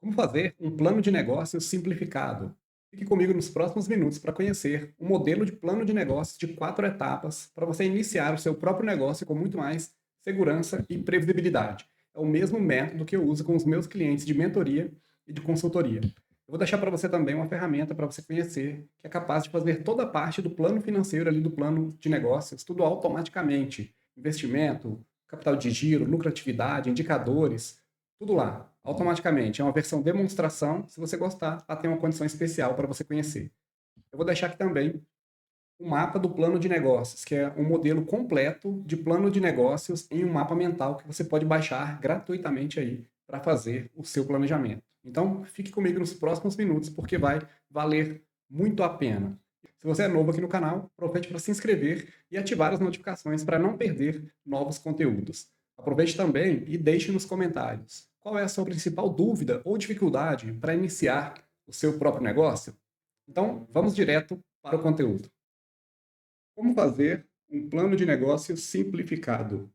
Como fazer um plano de negócios simplificado? Fique comigo nos próximos minutos para conhecer um modelo de plano de negócios de 4 etapas para você iniciar o seu próprio negócio com muito mais segurança e previsibilidade. É o mesmo método que eu uso com os meus clientes de mentoria e de consultoria. Eu vou deixar para você também uma ferramenta para você conhecer que é capaz de fazer toda a parte do plano financeiro ali do plano de negócios, tudo automaticamente. Investimento, capital de giro, lucratividade, indicadores, tudo lá, automaticamente. É uma versão demonstração. Se você gostar, lá tem uma condição especial para você conhecer. Eu vou deixar aqui também o mapa do plano de negócios, que é um modelo completo de plano de negócios em um mapa mental que você pode baixar gratuitamente aí para fazer o seu planejamento. Então, fique comigo nos próximos minutos, porque vai valer muito a pena. Se você é novo aqui no canal, aproveite para se inscrever e ativar as notificações para não perder novos conteúdos. Aproveite também e deixe nos comentários qual é a sua principal dúvida ou dificuldade para iniciar o seu próprio negócio. Então, vamos direto para o conteúdo. Como fazer um plano de negócio simplificado?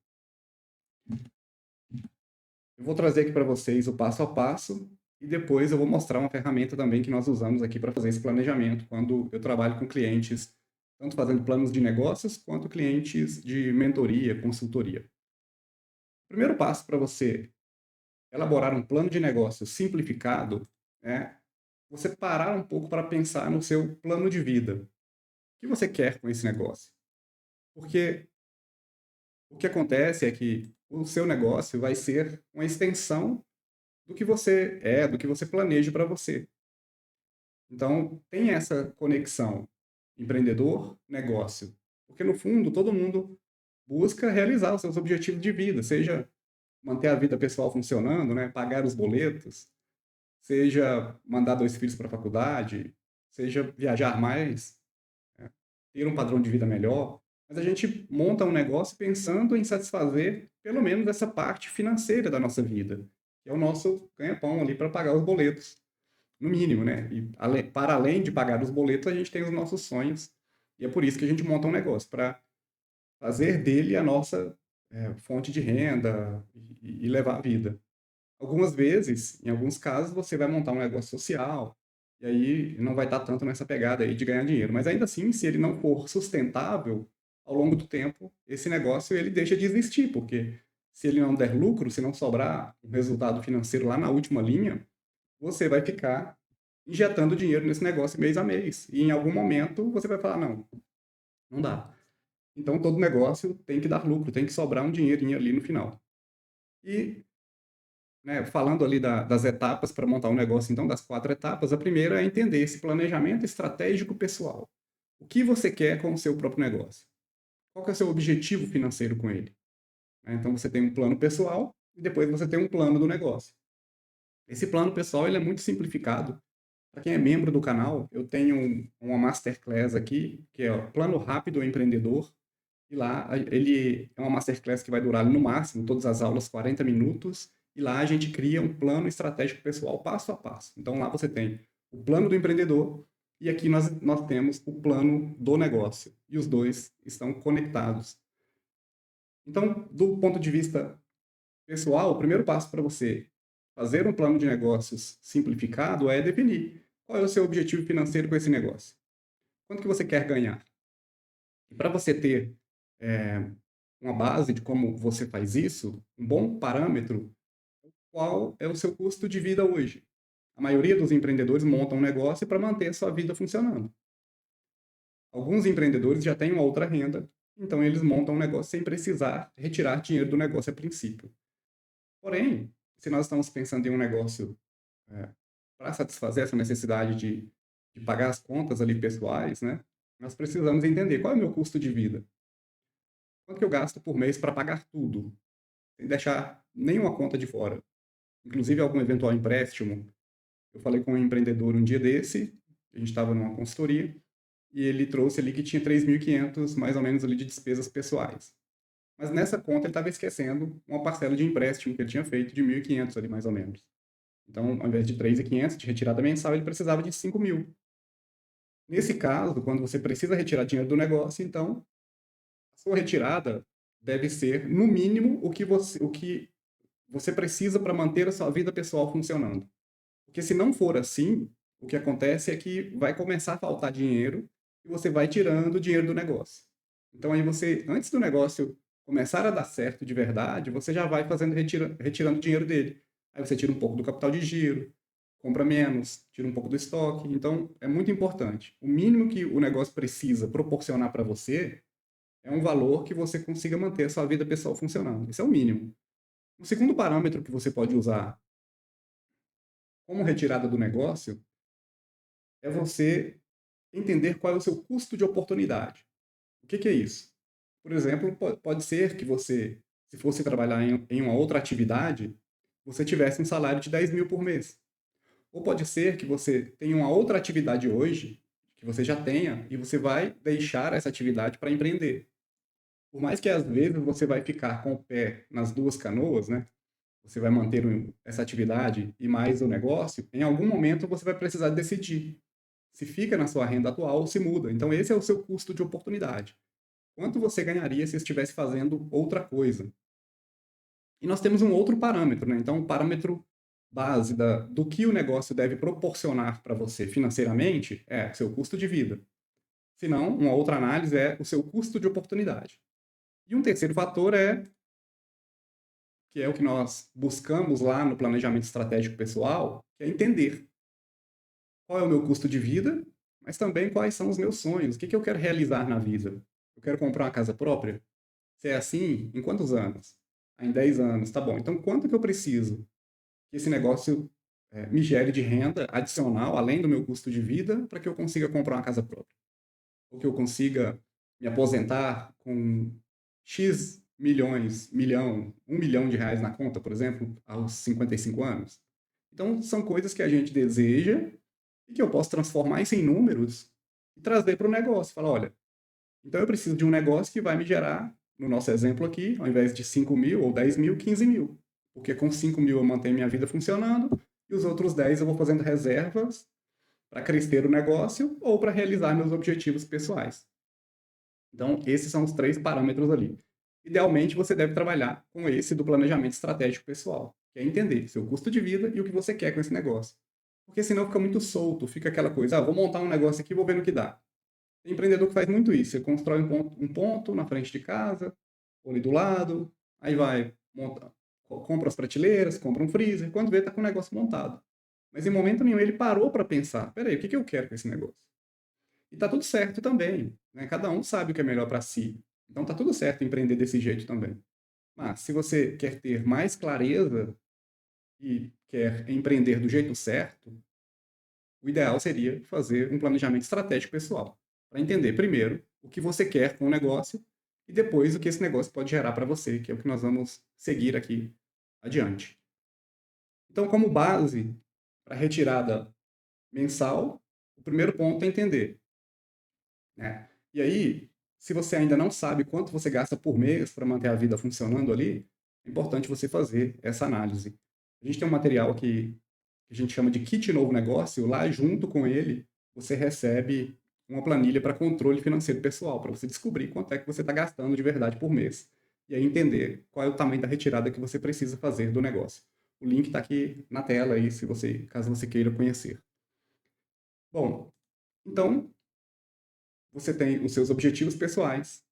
Eu vou trazer aqui para vocês o passo a passo e depois eu vou mostrar uma ferramenta também que nós usamos aqui para fazer esse planejamento quando eu trabalho com clientes, tanto fazendo planos de negócios quanto clientes de mentoria, consultoria. O primeiro passo para você elaborar um plano de negócio simplificado é você parar um pouco para pensar no seu plano de vida. O que você quer com esse negócio? Porque o que acontece é que o seu negócio vai ser uma extensão do que você é, do que você planeja para você. Então, tem essa conexão empreendedor-negócio. Porque, no fundo, todo mundo busca realizar os seus objetivos de vida, seja manter a vida pessoal funcionando, né, pagar os boletos, seja mandar 2 filhos para a faculdade, seja viajar mais, né, ter um padrão de vida melhor. Mas a gente monta um negócio pensando em satisfazer pelo menos essa parte financeira da nossa vida, que é o nosso ganha-pão ali para pagar os boletos, no mínimo, né? E para além de pagar os boletos, a gente tem os nossos sonhos, e é por isso que a gente monta um negócio, para fazer dele a nossa fonte de renda e levar a vida. Algumas vezes, em alguns casos, você vai montar um negócio social, e aí não vai estar tanto nessa pegada aí de ganhar dinheiro. Mas ainda assim, se ele não for sustentável, ao longo do tempo, esse negócio ele deixa de existir, porque se ele não der lucro, se não sobrar um resultado financeiro lá na última linha, você vai ficar injetando dinheiro nesse negócio mês a mês. E em algum momento você vai falar, não, não dá. Então todo negócio tem que dar lucro, tem que sobrar um dinheirinho ali no final. E né, falando ali das etapas para montar um negócio, então, das 4 etapas, a primeira é entender esse planejamento estratégico pessoal. O que você quer com o seu próprio negócio? Qual que é o seu objetivo financeiro com ele? Né, então, você tem um plano pessoal e depois você tem um plano do negócio. Esse plano pessoal ele é muito simplificado. Para quem é membro do canal, eu tenho uma masterclass aqui, que é o Plano Rápido Empreendedor. E lá ele é uma masterclass que vai durar no máximo, todas as aulas, 40 minutos. E lá a gente cria um plano estratégico pessoal passo a passo. Então lá você tem o plano do empreendedor e aqui nós temos o plano do negócio. E os dois estão conectados. Então, do ponto de vista pessoal, o primeiro passo para você fazer um plano de negócios simplificado é definir qual é o seu objetivo financeiro com esse negócio. Quanto que você quer ganhar? E para você ter eh, uma base de como você faz isso, um bom parâmetro, qual é o seu custo de vida hoje. A maioria dos empreendedores montam um negócio para manter a sua vida funcionando. Alguns empreendedores já têm uma outra renda, então eles montam um negócio sem precisar retirar dinheiro do negócio a princípio. Porém, se nós estamos pensando em um negócio para satisfazer essa necessidade de pagar as contas ali pessoais, né, nós precisamos entender qual é o meu custo de vida. Quanto que eu gasto por mês para pagar tudo, sem deixar nenhuma conta de fora, inclusive algum eventual empréstimo. Eu falei com um empreendedor um dia desse, a gente estava numa consultoria, e ele trouxe ali que tinha 3.500 mais ou menos ali de despesas pessoais. Mas nessa conta ele estava esquecendo uma parcela de empréstimo que ele tinha feito de 1.500 ali mais ou menos. Então, ao invés de 3.500 de retirada mensal, ele precisava de 5.000. Nesse caso, quando você precisa retirar dinheiro do negócio, então a sua retirada deve ser, no mínimo, o que você precisa para manter a sua vida pessoal funcionando. Porque se não for assim, o que acontece é que vai começar a faltar dinheiro e você vai tirando o dinheiro do negócio. Então aí você, antes do negócio começar a dar certo de verdade, você já vai fazendo retirando dinheiro dele. Aí você tira um pouco do capital de giro, compra menos, tira um pouco do estoque. Então é muito importante. O mínimo que o negócio precisa proporcionar para você é um valor que você consiga manter a sua vida pessoal funcionando. Isso é o mínimo. O segundo parâmetro que você pode usar como retirada do negócio é você entender qual é o seu custo de oportunidade. O que é isso? Por exemplo, pode ser que você, se fosse trabalhar em uma outra atividade, você tivesse um salário de 10.000 por mês. Ou pode ser que você tenha uma outra atividade hoje, que você já tenha, e você vai deixar essa atividade para empreender. Por mais que às vezes você vai ficar com o pé nas duas canoas, né? Você vai manter essa atividade e mais o negócio, em algum momento você vai precisar decidir se fica na sua renda atual ou se muda. Então, esse é o seu custo de oportunidade. Quanto você ganharia se estivesse fazendo outra coisa? E nós temos um outro parâmetro, né? Então, o parâmetro base do que o negócio deve proporcionar para você financeiramente é seu custo de vida. Se não, uma outra análise é o seu custo de oportunidade. E um terceiro fator que é o que nós buscamos lá no planejamento estratégico pessoal, que é entender qual é o meu custo de vida, mas também quais são os meus sonhos, o que eu quero realizar na vida. Eu quero comprar uma casa própria? Se é assim, em quantos anos? Em 10 anos, tá bom. Então, quanto que eu preciso que esse negócio me gere de renda adicional, além do meu custo de vida, para que eu consiga comprar uma casa própria? Ou que eu consiga me aposentar com X milhões, milhão, 1 milhão de reais na conta, por exemplo, aos 55 anos? Então, são coisas que a gente deseja e que eu posso transformar isso em números e trazer para o negócio. Falar, olha, então eu preciso de um negócio que vai me gerar, no nosso exemplo aqui, ao invés de 5.000 ou 10.000, 15.000. Porque com 5.000 eu mantenho minha vida funcionando e os outros 10 eu vou fazendo reservas para crescer o negócio ou para realizar meus objetivos pessoais. Então, esses são os 3 parâmetros ali. Idealmente, você deve trabalhar com esse do planejamento estratégico pessoal, que é entender seu custo de vida e o que você quer com esse negócio. Porque senão fica muito solto, fica aquela coisa, vou montar um negócio aqui, vou ver no que dá. Tem empreendedor que faz muito isso, ele constrói um ponto na frente de casa, ou ali do lado, aí vai, monta, compra as prateleiras, compra um freezer, quando vê, está com o negócio montado. Mas em momento nenhum ele parou para pensar, peraí, o que eu quero com esse negócio? E tá tudo certo também, né? Cada um sabe o que é melhor para si. Então tá tudo certo empreender desse jeito também. Mas se você quer ter mais clareza e quer empreender do jeito certo, o ideal seria fazer um planejamento estratégico pessoal, para entender primeiro o que você quer com o negócio e depois o que esse negócio pode gerar para você, que é o que nós vamos seguir aqui adiante. Então, como base para retirada mensal, o primeiro ponto é entender, né? E aí, se você ainda não sabe quanto você gasta por mês para manter a vida funcionando ali, é importante você fazer essa análise. A gente tem um material aqui que a gente chama de kit novo negócio, lá junto com ele, você recebe uma planilha para controle financeiro pessoal, para você descobrir quanto é que você está gastando de verdade por mês. E aí entender qual é o tamanho da retirada que você precisa fazer do negócio. O link está aqui na tela aí, se você, caso você queira conhecer. Bom, então você tem os seus objetivos pessoais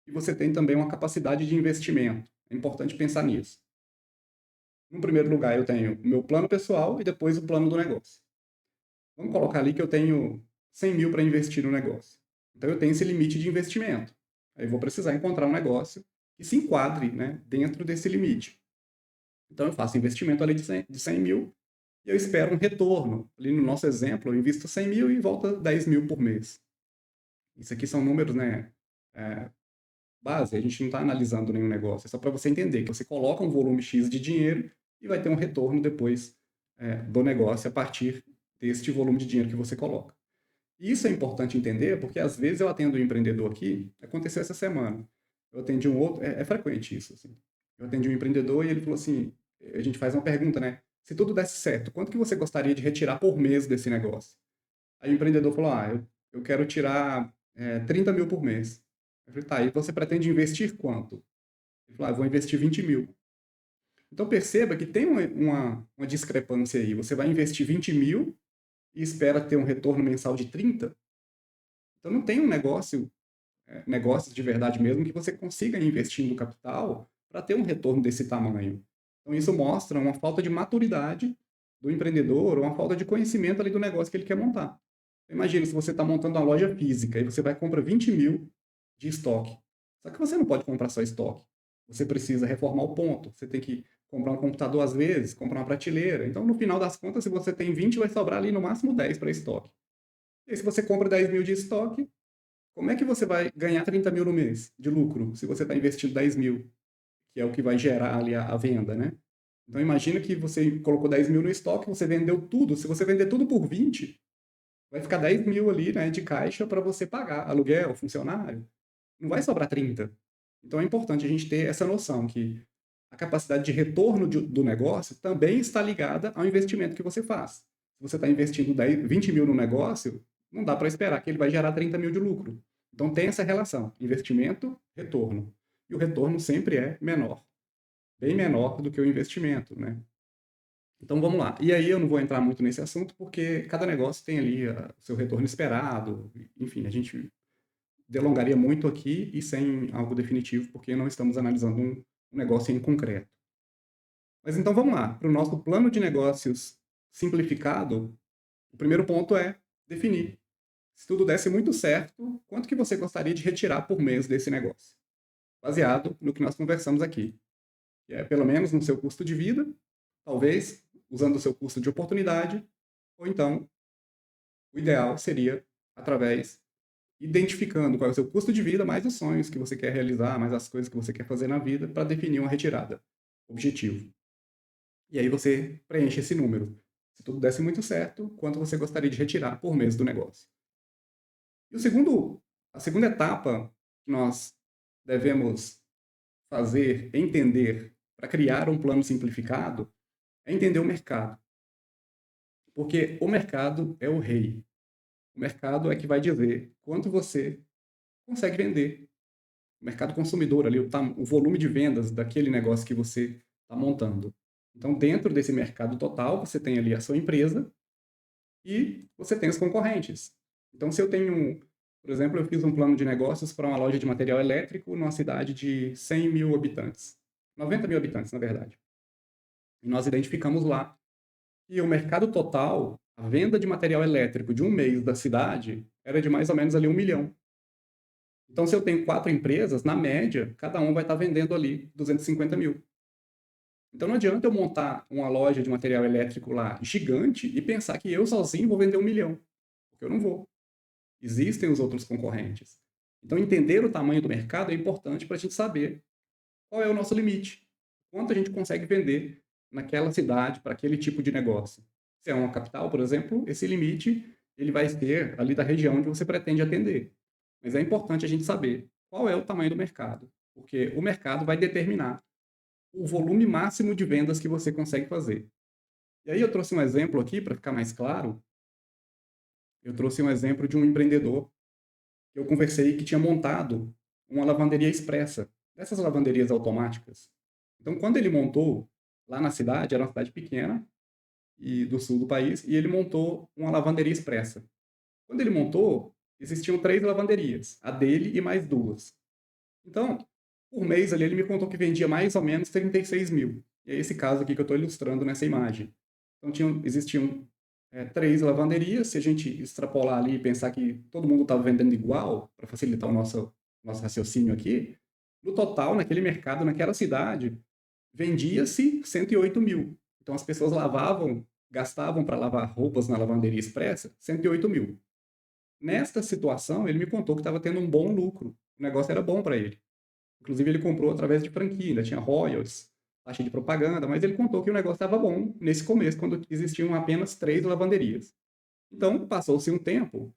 e você tem também uma capacidade de investimento. É importante pensar nisso. No primeiro lugar, eu tenho o meu plano pessoal e depois o plano do negócio. Vamos colocar ali que eu tenho 100.000 para investir no negócio. Então eu tenho esse limite de investimento. Aí eu vou precisar encontrar um negócio que se enquadre, né, dentro desse limite. Então eu faço investimento ali de 100.000 e eu espero um retorno. Ali no nosso exemplo, eu invisto 100.000 e volta 10.000 por mês. Isso aqui são números, né, é, base, a gente não está analisando nenhum negócio, é só para você entender que você coloca um volume X de dinheiro e vai ter um retorno depois do negócio a partir deste volume de dinheiro que você coloca. E isso é importante entender, porque às vezes eu atendo um empreendedor aqui, aconteceu essa semana, eu atendi um outro, é frequente isso, assim. Eu atendi um empreendedor e ele falou assim, a gente faz uma pergunta, né? Se tudo desse certo, quanto que você gostaria de retirar por mês desse negócio? Aí o empreendedor falou, eu quero tirar 30.000 por mês. Eu falei, tá, e você pretende investir quanto? Ele falou, eu vou investir 20.000. Então perceba que tem uma discrepância aí. Você vai investir 20.000 e espera ter um retorno mensal de 30. Então não tem um negócios de verdade mesmo, que você consiga investir no capital para ter um retorno desse tamanho. Então isso mostra uma falta de maturidade do empreendedor, ou uma falta de conhecimento ali do negócio que ele quer montar. Imagina se você está montando uma loja física e você vai comprar 20.000 de estoque. Só que você não pode comprar só estoque. Você precisa reformar o ponto. Você tem que comprar um computador às vezes, comprar uma prateleira. Então, no final das contas, se você tem 20, vai sobrar ali no máximo 10 para estoque. E aí, se você compra 10.000 de estoque, como é que você vai ganhar 30.000 no mês de lucro, se você está investindo 10.000, que é o que vai gerar ali a venda, né? Então, imagina que você colocou 10.000 no estoque, você vendeu tudo. Se você vender tudo por 20, vai ficar 10.000 ali, né, de caixa para você pagar aluguel, funcionário. Não vai sobrar 30. Então, é importante a gente ter essa noção que a capacidade de retorno do negócio também está ligada ao investimento que você faz. Se você está investindo 20.000 no negócio, não dá para esperar que ele vai gerar 30.000 de lucro. Então tem essa relação, investimento, retorno. E o retorno sempre é menor, bem menor do que o investimento, né? Então vamos lá. E aí eu não vou entrar muito nesse assunto, porque cada negócio tem ali o seu retorno esperado. Enfim, a gente delongaria muito aqui e sem algo definitivo, porque não estamos analisando um negócio em concreto. Mas então vamos lá, para o nosso plano de negócios simplificado, o primeiro ponto é definir. Se tudo desse muito certo, quanto que você gostaria de retirar por mês desse negócio? Baseado no que nós conversamos aqui. Que é pelo menos no seu custo de vida, talvez usando o seu custo de oportunidade, ou então o ideal seria através identificando qual é o seu custo de vida, mais os sonhos que você quer realizar, mais as coisas que você quer fazer na vida, para definir uma retirada. Objetivo. E aí você preenche esse número. Se tudo desse muito certo, quanto você gostaria de retirar por mês do negócio? E a segunda etapa que nós devemos fazer, entender, para criar um plano simplificado, é entender o mercado. Porque o mercado é o rei. O mercado é que vai dizer quanto você consegue vender. O mercado consumidor ali, o volume de vendas daquele negócio que você está montando. Então, dentro desse mercado total, você tem ali a sua empresa e você tem os concorrentes. Então, se eu tenho, por exemplo, eu fiz um plano de negócios para uma loja de material elétrico numa cidade de 100.000 habitantes. 90.000 habitantes, na verdade. E nós identificamos lá que o mercado total, a venda de material elétrico de um mês da cidade, era de mais ou menos ali 1 milhão. Então, se eu tenho 4 empresas, na média, cada um vai estar vendendo ali 250.000. Então não adianta eu montar uma loja de material elétrico lá gigante e pensar que eu sozinho vou vender 1 milhão, porque eu não vou. Existem os outros concorrentes. Então entender o tamanho do mercado é importante para a gente saber qual é o nosso limite, quanto a gente consegue vender naquela cidade para aquele tipo de negócio. Se é uma capital, por exemplo, esse limite ele vai ser ali da região onde você pretende atender. Mas é importante a gente saber qual é o tamanho do mercado, porque o mercado vai determinar o volume máximo de vendas que você consegue fazer. E aí eu trouxe um exemplo aqui para ficar mais claro. Eu trouxe um exemplo de um empreendedor que eu conversei que tinha montado uma lavanderia expressa, dessas lavanderias automáticas. Então, quando ele montou lá na cidade, era uma cidade pequena e do sul do país, e ele montou uma lavanderia expressa. Quando ele montou, existiam 3 lavanderias, a dele e mais 2. Então, por mês ali ele me contou que vendia mais ou menos 36.000. E é esse caso aqui que eu estou ilustrando nessa imagem. Então existiam 3 lavanderias, se a gente extrapolar ali e pensar que todo mundo estava vendendo igual, para facilitar o nosso raciocínio aqui, no total, naquele mercado, naquela cidade, vendia-se 108.000. Então as pessoas gastavam para lavar roupas na lavanderia expressa 108.000. Nesta situação, ele me contou que estava tendo um bom lucro. O negócio era bom para ele. Inclusive, ele comprou através de franquia, ainda tinha royalties, taxa de propaganda, mas ele contou que o negócio estava bom nesse começo, quando existiam apenas 3 lavanderias. Então, passou-se um tempo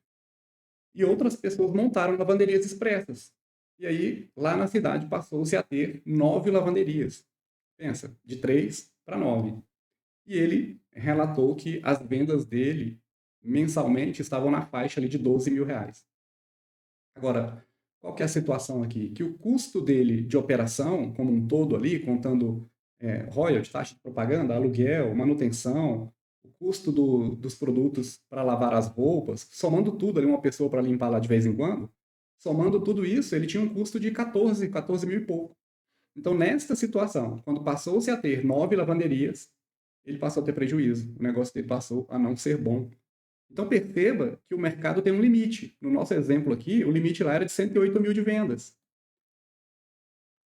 e outras pessoas montaram lavanderias expressas. E aí, lá na cidade, passou-se a ter 9 lavanderias. Pensa, de 3 para 9. E ele relatou que as vendas dele mensalmente estavam na faixa ali de 12 mil reais. Agora, qual que é a situação aqui? Que o custo dele de operação, como um todo ali, contando royalty, taxa de propaganda, aluguel, manutenção, o custo dos produtos para lavar as roupas, somando tudo ali, uma pessoa para limpar lá de vez em quando, somando tudo isso, ele tinha um custo de 14 mil e pouco. Então, nesta situação, quando passou-se a ter 9 lavanderias, ele passou a ter prejuízo. O negócio dele passou a não ser bom. Então, perceba que o mercado tem um limite. No nosso exemplo aqui, o limite lá era de 108 mil de vendas.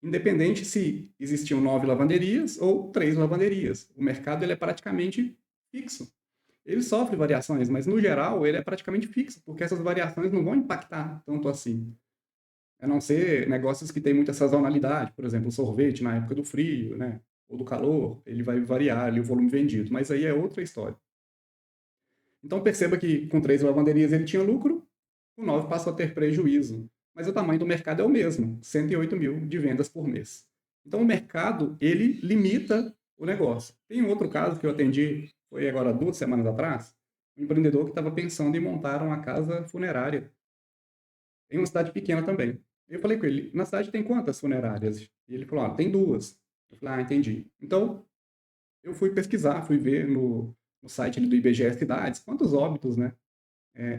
Independente se existiam 9 lavanderias ou 3 lavanderias. O mercado ele é praticamente fixo. Ele sofre variações, mas no geral ele é praticamente fixo, porque essas variações não vão impactar tanto assim. A não ser negócios que têm muita sazonalidade, por exemplo, o sorvete na época do frio, né? Ou do calor, ele vai variar ali o volume vendido, mas aí é outra história. Então perceba que com 3 lavanderias ele tinha lucro, com 9 passou a ter prejuízo. Mas o tamanho do mercado é o mesmo, 108 mil de vendas por mês. Então o mercado, ele limita o negócio. Tem um outro caso que eu atendi, foi agora 2 semanas atrás, um empreendedor que estava pensando em montar uma casa funerária em uma cidade pequena também. Eu falei com ele, na cidade tem quantas funerárias? E ele falou, tem 2. Eu falei, entendi. Então, eu fui pesquisar, fui ver no site ali do IBGE Cidades, quantos óbitos, né,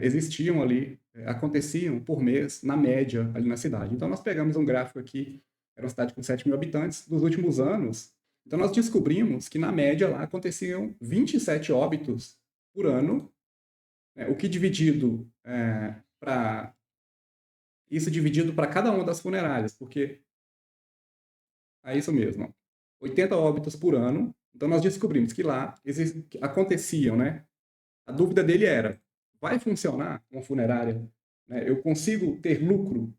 existiam ali, aconteciam por mês, na média, ali na cidade. Então, nós pegamos um gráfico aqui, era uma cidade com 7 mil habitantes, dos últimos anos. Então, nós descobrimos que, na média, lá aconteciam 27 óbitos por ano, né, o que dividido para isso dividido para cada uma das funerárias, porque é isso mesmo, 80 óbitos por ano. Então nós descobrimos que lá aconteciam, né? A dúvida dele era: vai funcionar uma funerária? Né? Eu consigo ter lucro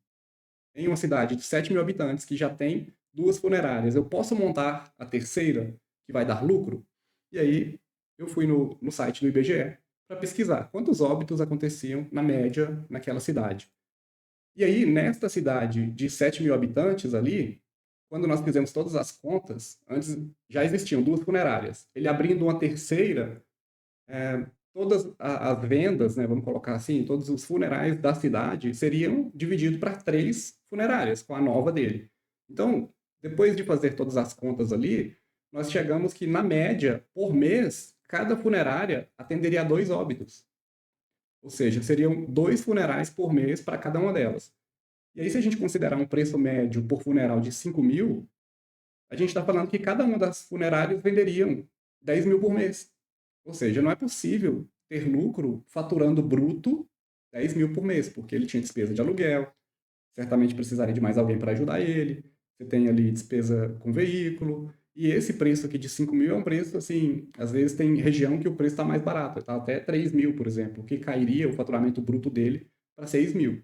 em uma cidade de 7 mil habitantes que já tem 2 funerárias? Eu posso montar a terceira que vai dar lucro? E aí eu fui no site do IBGE para pesquisar quantos óbitos aconteciam na média naquela cidade. E aí, nesta cidade de 7 mil habitantes ali, quando nós fizemos todas as contas, antes já existiam 2 funerárias. Ele abrindo uma terceira, todas as vendas, né, vamos colocar assim, todos os funerais da cidade seriam divididos para 3 funerárias, com a nova dele. Então, depois de fazer todas as contas ali, nós chegamos que, na média, por mês, cada funerária atenderia a 2 óbitos. Ou seja, seriam 2 funerais por mês para cada uma delas. E aí, se a gente considerar um preço médio por funeral de 5 mil, a gente está falando que cada uma das funerárias venderiam 10 mil por mês. Ou seja, não é possível ter lucro faturando bruto 10 mil por mês, porque ele tinha despesa de aluguel, certamente precisaria de mais alguém para ajudar ele, você tem ali despesa com veículo, e esse preço aqui de 5 mil é um preço, assim, às vezes tem região que o preço está mais barato, está até 3 mil, por exemplo, que cairia o faturamento bruto dele para 6 mil.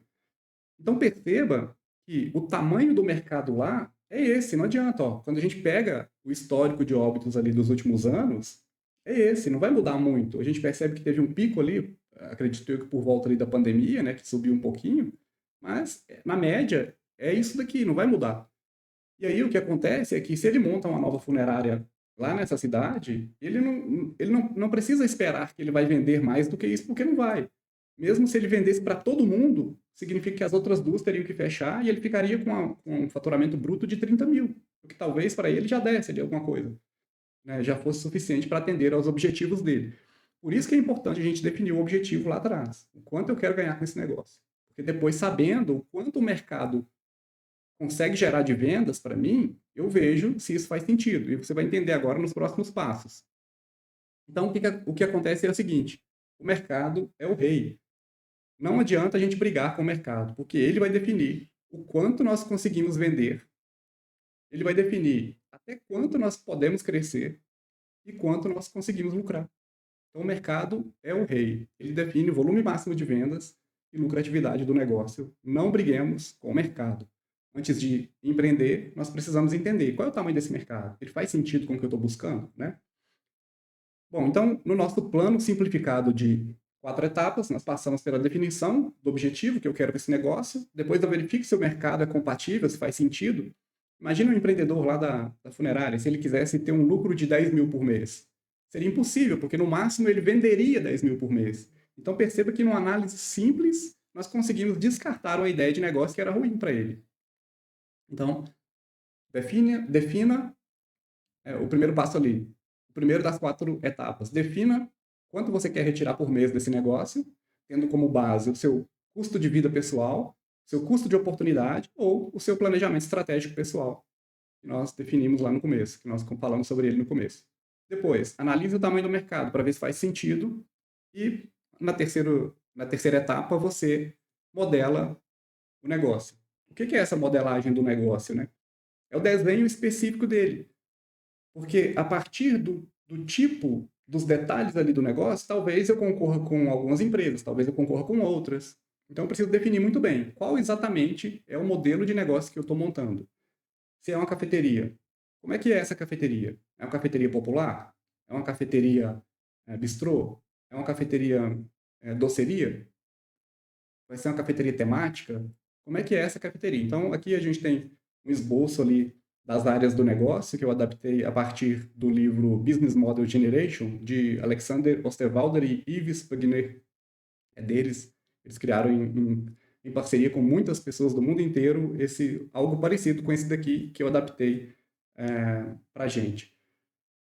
Então perceba que o tamanho do mercado lá é esse, não adianta. Ó, quando a gente pega o histórico de óbitos ali dos últimos anos, é esse, não vai mudar muito. A gente percebe que teve um pico ali, acredito eu que por volta ali da pandemia, né, que subiu um pouquinho, mas na média é isso daqui, não vai mudar. E aí o que acontece é que se ele monta uma nova funerária lá nessa cidade, ele não precisa esperar que ele vai vender mais do que isso, porque não vai. Mesmo se ele vendesse para todo mundo, significa que as outras 2 teriam que fechar e ele ficaria com um faturamento bruto de 30 mil, o que talvez para ele já desse ali alguma coisa, né? Já fosse suficiente para atender aos objetivos dele. Por isso que é importante a gente definir o objetivo lá atrás. O quanto eu quero ganhar com esse negócio. Porque depois, sabendo o quanto o mercado consegue gerar de vendas para mim, eu vejo se isso faz sentido. E você vai entender agora nos próximos passos. Então, o que acontece é o seguinte: o mercado é o rei. Não adianta a gente brigar com o mercado, porque ele vai definir o quanto nós conseguimos vender, ele vai definir até quanto nós podemos crescer e quanto nós conseguimos lucrar. Então, o mercado é o rei. Ele define o volume máximo de vendas e lucratividade do negócio. Não briguemos com o mercado. Antes de empreender, nós precisamos entender qual é o tamanho desse mercado. Ele faz sentido com o que eu estou buscando, né? Bom, então, no nosso plano simplificado de 4 etapas, nós passamos pela definição do objetivo que eu quero com esse negócio. Depois eu verifico se o mercado é compatível, se faz sentido. Imagina um empreendedor lá da funerária, se ele quisesse ter um lucro de 10 mil por mês. Seria impossível, porque no máximo ele venderia 10 mil por mês. Então perceba que numa análise simples, nós conseguimos descartar uma ideia de negócio que era ruim para ele. Então, defina o primeiro passo ali, o primeiro das 4 etapas. Defina quanto você quer retirar por mês desse negócio, tendo como base o seu custo de vida pessoal, seu custo de oportunidade ou o seu planejamento estratégico pessoal, que nós definimos lá no começo, que nós falamos sobre ele no começo. Depois, analise o tamanho do mercado para ver se faz sentido e na terceira etapa você modela o negócio. O que é essa modelagem do negócio, né? É o desenho específico dele. Porque a partir do tipo, dos detalhes ali do negócio, talvez eu concorra com algumas empresas, talvez eu concorra com outras. Então eu preciso definir muito bem qual exatamente é o modelo de negócio que eu estou montando. Se é uma cafeteria, como é que é essa cafeteria? É uma cafeteria popular? É uma cafeteria bistrô? É uma cafeteria doceria? Vai ser uma cafeteria temática? Como é que é essa cafeteria? Então, aqui a gente tem um esboço ali das áreas do negócio que eu adaptei a partir do livro Business Model Generation, de Alexander Osterwalder e Yves Pagner. É deles. Eles criaram em parceria com muitas pessoas do mundo inteiro algo parecido com esse daqui que eu adaptei para a gente.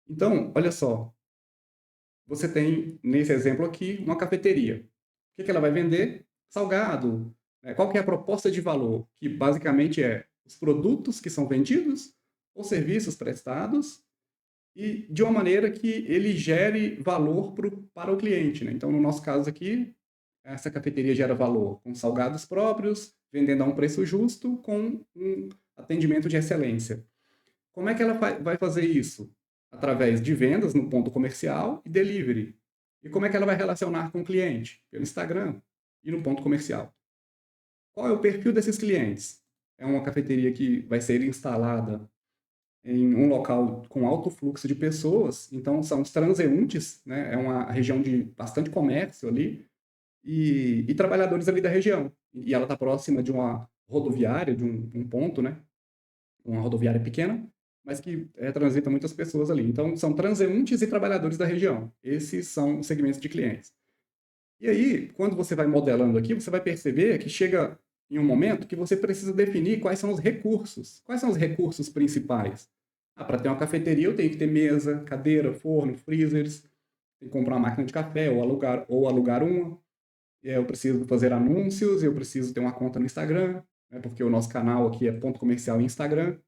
Então, olha só, você tem, nesse exemplo aqui, uma cafeteria. O que ela vai vender? Salgado. Qual que é a proposta de valor? Que basicamente é os produtos que são vendidos ou serviços prestados e de uma maneira que ele gere valor para o cliente, né? Então, no nosso caso aqui, essa cafeteria gera valor com salgados próprios, vendendo a um preço justo, com um atendimento de excelência. Como é que ela vai fazer isso? Através de vendas no ponto comercial e delivery. E como é que ela vai relacionar com o cliente? Pelo Instagram e no ponto comercial. Qual é o perfil desses clientes? É uma cafeteria que vai ser instalada em um local com alto fluxo de pessoas, então são os transeuntes, né? É uma região de bastante comércio ali, e trabalhadores ali da região. E ela está próxima de uma rodoviária, de um ponto, né? Uma rodoviária pequena, mas que transita muitas pessoas ali. Então, são transeuntes e trabalhadores da região. Esses são os segmentos de clientes. E aí, quando você vai modelando aqui, você vai perceber que chega em um momento que você precisa definir quais são os recursos. Quais são os recursos principais? Para ter uma cafeteria, eu tenho que ter mesa, cadeira, forno, freezers, tenho que comprar uma máquina de café ou alugar uma. Eu preciso fazer anúncios, eu preciso ter uma conta no Instagram, né, porque o nosso canal aqui é ponto comercial em Instagram.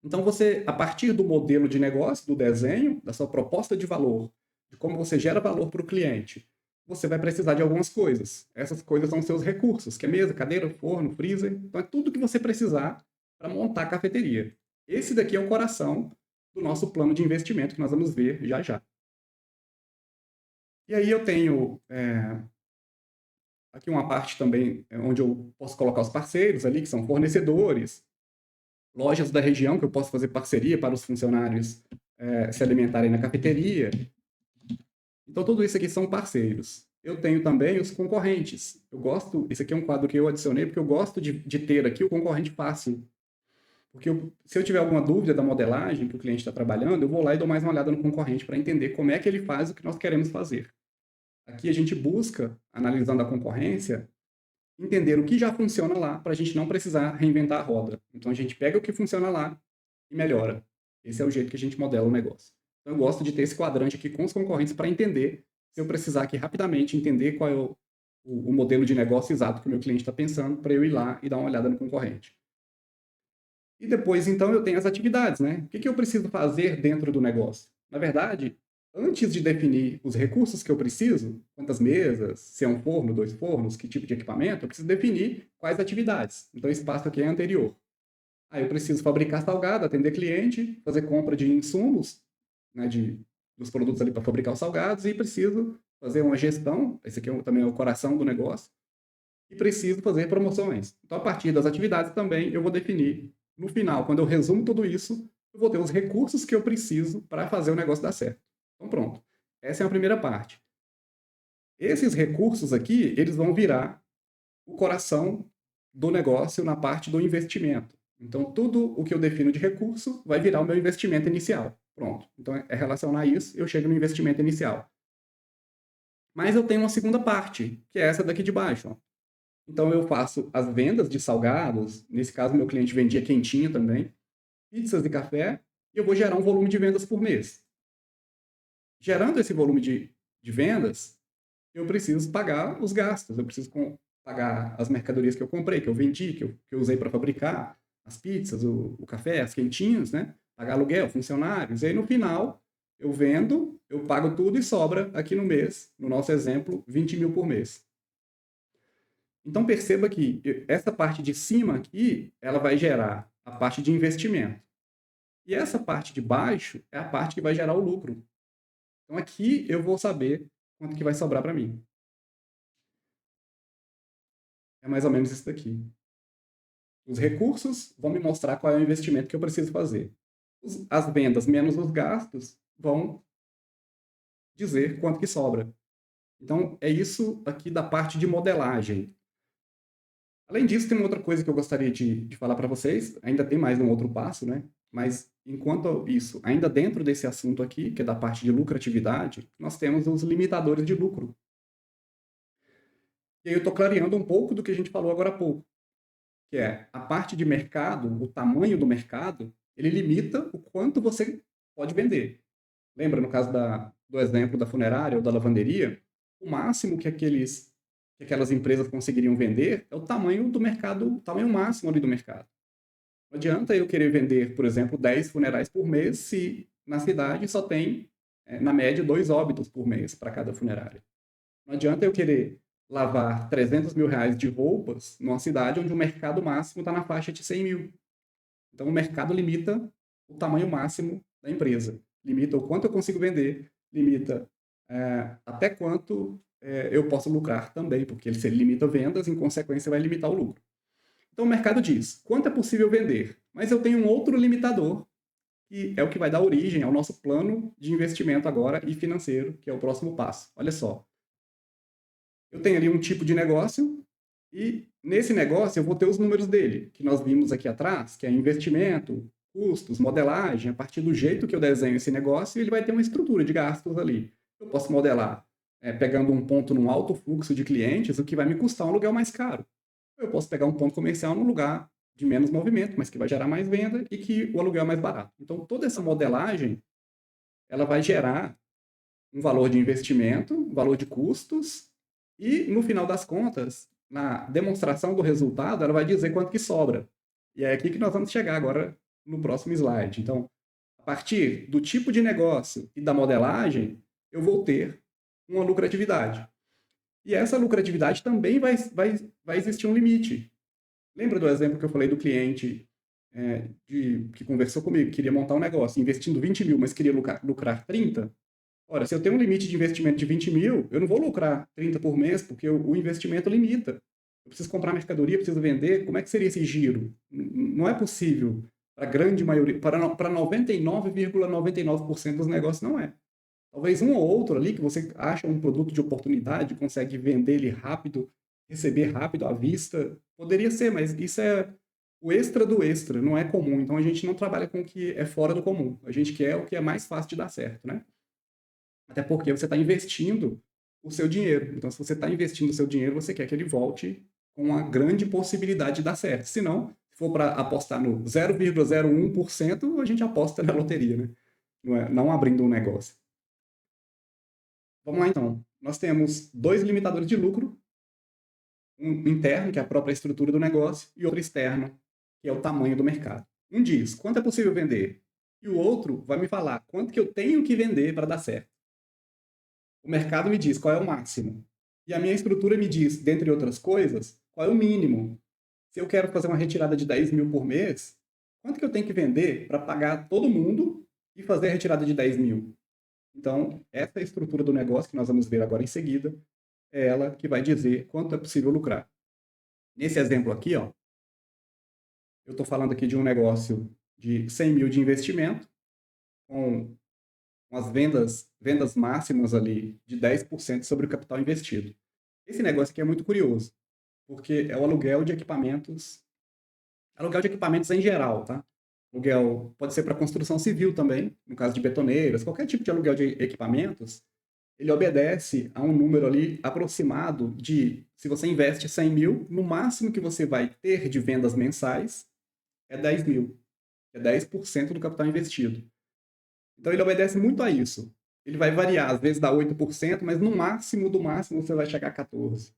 Então você, a partir do modelo de negócio, do desenho, da sua proposta de valor, de como você gera valor para o cliente, você vai precisar de algumas coisas. Essas coisas são seus recursos, que é mesa, cadeira, forno, freezer. Então é tudo que você precisar para montar a cafeteria. Esse daqui é o coração do nosso plano de investimento que nós vamos ver já já. E aí eu tenho aqui uma parte também onde eu posso colocar os parceiros ali, que são fornecedores, lojas da região que eu posso fazer parceria para os funcionários se alimentarem na cafeteria. Então, tudo isso aqui são parceiros. Eu tenho também os concorrentes. Esse aqui é um quadro que eu adicionei, porque eu gosto de ter aqui o concorrente fácil. Porque se eu tiver alguma dúvida da modelagem que o cliente está trabalhando, eu vou lá e dou mais uma olhada no concorrente para entender como é que ele faz o que nós queremos fazer. Aqui a gente busca, analisando a concorrência, entender o que já funciona lá para a gente não precisar reinventar a roda. Então a gente pega o que funciona lá e melhora. Esse é o jeito que a gente modela o negócio. Então eu gosto de ter esse quadrante aqui com os concorrentes para entender, se eu precisar aqui rapidamente entender qual é o modelo de negócio exato que o meu cliente está pensando, para eu ir lá e dar uma olhada no concorrente. E depois, então, eu tenho as atividades, né? O que eu preciso fazer dentro do negócio? Na verdade, antes de definir os recursos que eu preciso, quantas mesas, se é um forno, 2 fornos, que tipo de equipamento, eu preciso definir quais atividades. Então, esse passo aqui é anterior. Aí eu preciso fabricar salgado, atender cliente, fazer compra de insumos, né, dos produtos ali para fabricar os salgados, e preciso fazer uma gestão, esse aqui também é o coração do negócio, e preciso fazer promoções. Então, a partir das atividades também, eu vou definir, no final, quando eu resumo tudo isso, eu vou ter os recursos que eu preciso para fazer o negócio dar certo. Então, pronto. Essa é a primeira parte. Esses recursos aqui, eles vão virar o coração do negócio na parte do investimento. Então, tudo o que eu defino de recurso vai virar o meu investimento inicial. Pronto. Então, é relacionar isso, eu chego no investimento inicial. Mas eu tenho uma segunda parte, que é essa daqui de baixo. Ó. Então, eu faço as vendas de salgados. Nesse caso, meu cliente vendia quentinho também. Pizzas e café. e eu vou gerar um volume de vendas por mês. Gerando esse volume de vendas, eu preciso pagar os gastos, eu preciso pagar as mercadorias que eu comprei, que eu vendi, que eu usei para fabricar, as pizzas, o café, as quentinhas, né? Pagar aluguel, funcionários. E aí, no final, eu vendo, eu pago tudo e sobra aqui no mês, no nosso exemplo, 20 mil por mês. Então, perceba que essa parte de cima aqui, ela vai gerar a parte de investimento. E essa parte de baixo é a parte que vai gerar o lucro. Então, aqui eu vou saber quanto que vai sobrar para mim. É mais ou menos isso daqui. Os recursos vão me mostrar qual é o investimento que eu preciso fazer. As vendas menos os gastos vão dizer quanto que sobra. Então, é isso aqui da parte de modelagem. Além disso, tem uma outra coisa que eu gostaria de falar para vocês. Ainda tem mais um outro passo, né? Mas, enquanto isso, ainda dentro desse assunto aqui, que é da parte de lucratividade, nós temos os limitadores de lucro. E aí eu estou clareando um pouco do que a gente falou agora há pouco, que é a parte de mercado, o tamanho do mercado, ele limita o quanto você pode vender. Lembra, no caso do exemplo da funerária ou da lavanderia, o máximo que aquelas empresas conseguiriam vender é o tamanho do mercado, o tamanho máximo ali do mercado. Não adianta eu querer vender, por exemplo, 10 funerais por mês se na cidade só tem, na média, 2 óbitos por mês para cada funerária. Não adianta eu querer lavar 300 mil reais de roupas numa cidade onde o mercado máximo está na faixa de 100 mil. Então, o mercado limita o tamanho máximo da empresa, limita o quanto eu consigo vender, limita até quanto eu posso lucrar também, porque se ele limita vendas, em consequência, vai limitar o lucro. Então, o mercado diz quanto é possível vender, mas eu tenho um outro limitador, que é o que vai dar origem ao nosso plano de investimento agora e financeiro, que é o próximo passo. Olha só, eu tenho ali um tipo de negócio e nesse negócio eu vou ter os números dele, que nós vimos aqui atrás, que é investimento, custos, modelagem. A partir do jeito que eu desenho esse negócio, ele vai ter uma estrutura de gastos ali. Eu posso modelar pegando um ponto num alto fluxo de clientes, o que vai me custar um aluguel mais caro. Eu posso pegar um ponto comercial num lugar de menos movimento, mas que vai gerar mais venda e que o aluguel é mais barato. Então, toda essa modelagem, ela vai gerar um valor de investimento, um valor de custos, e no final das contas, na demonstração do resultado, ela vai dizer quanto que sobra. E é aqui que nós vamos chegar agora no próximo slide. Então, a partir do tipo de negócio e da modelagem, eu vou ter uma lucratividade. E essa lucratividade também vai existir um limite. Lembra do exemplo que eu falei do cliente que conversou comigo, queria montar um negócio, investindo 20 mil, mas queria lucrar 30? Ora, se eu tenho um limite de investimento de 20 mil, eu não vou lucrar 30 por mês, porque o investimento limita. Eu preciso comprar mercadoria, preciso vender. Como é que seria esse giro? Não é possível. Para a grande maioria, para 99,99% dos negócios, não é. Talvez um ou outro ali que você acha um produto de oportunidade, consegue vender ele rápido, receber rápido à vista, poderia ser, mas isso é o extra do extra, não é comum. Então a gente não trabalha com o que é fora do comum. A gente quer o que é mais fácil de dar certo, né? Até porque você está investindo o seu dinheiro. Então, se você está investindo o seu dinheiro, você quer que ele volte com uma grande possibilidade de dar certo. Se não, se for para apostar no 0,01%, a gente aposta na loteria, né? Não abrindo um negócio. Vamos lá, então. Nós temos 2 limitadores de lucro. Um interno, que é a própria estrutura do negócio, e outro externo, que é o tamanho do mercado. Um diz quanto é possível vender, e o outro vai me falar quanto que eu tenho que vender para dar certo. O mercado me diz qual é o máximo. E a minha estrutura me diz, dentre outras coisas, qual é o mínimo. Se eu quero fazer uma retirada de 10 mil por mês, quanto que eu tenho que vender para pagar todo mundo e fazer a retirada de 10 mil? Então, essa é a estrutura do negócio que nós vamos ver agora em seguida. É ela que vai dizer quanto é possível lucrar. Nesse exemplo aqui, ó, eu estou falando aqui de um negócio de 100 mil de investimento, com as vendas máximas ali de 10% sobre o capital investido. Esse negócio aqui é muito curioso, porque é o aluguel de equipamentos em geral, tá? Aluguel pode ser para construção civil também, no caso de betoneiras, qualquer tipo de aluguel de equipamentos, ele obedece a um número ali aproximado de, se você investe 100 mil, no máximo que você vai ter de vendas mensais é 10 mil. que é 10% do capital investido. Então ele obedece muito a isso. Ele vai variar, às vezes dá 8%, mas no máximo do máximo você vai chegar a 14%.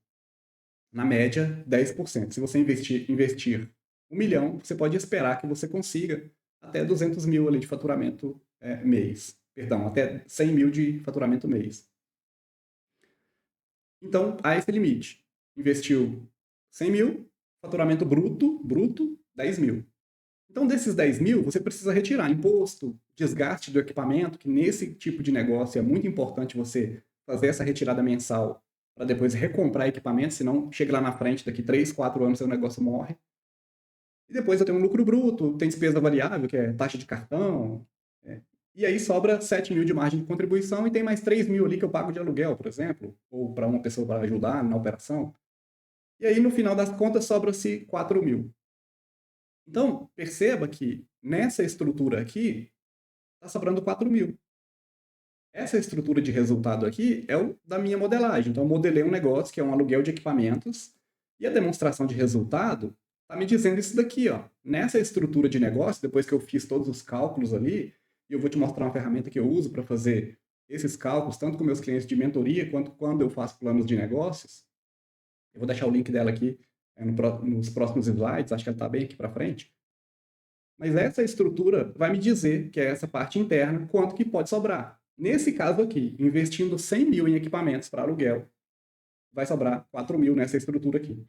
Na média, 10%. Se você investir 1 milhão, você pode esperar que você consiga até 200 mil ali de faturamento mês. Perdão, até 100 mil de faturamento mês. Então, há esse limite. Investiu 100 mil, faturamento bruto, 10 mil. Então, desses 10 mil, você precisa retirar imposto, desgaste do equipamento, que nesse tipo de negócio é muito importante você fazer essa retirada mensal para depois recomprar equipamento, senão chega lá na frente, daqui 3, 4 anos, seu negócio morre. E depois eu tenho um lucro bruto, tem despesa variável, que é taxa de cartão, e aí sobra 7 mil de margem de contribuição e tem mais 3 mil ali que eu pago de aluguel, por exemplo, ou para uma pessoa para ajudar na operação. E aí, no final das contas, sobra-se 4 mil. Então, perceba que nessa estrutura aqui, está sobrando 4 mil. Essa estrutura de resultado aqui é o da minha modelagem. Então, eu modelei um negócio que é um aluguel de equipamentos e a demonstração de resultado está me dizendo isso daqui, ó. Nessa estrutura de negócio, depois que eu fiz todos os cálculos ali, e eu vou te mostrar uma ferramenta que eu uso para fazer esses cálculos, tanto com meus clientes de mentoria, quanto quando eu faço planos de negócios. Eu vou deixar o link dela aqui nos próximos slides, acho que ela está bem aqui para frente. Mas essa estrutura vai me dizer, que é essa parte interna, quanto que pode sobrar. Nesse caso aqui, investindo 100 mil em equipamentos para aluguel, vai sobrar 4 mil nessa estrutura aqui.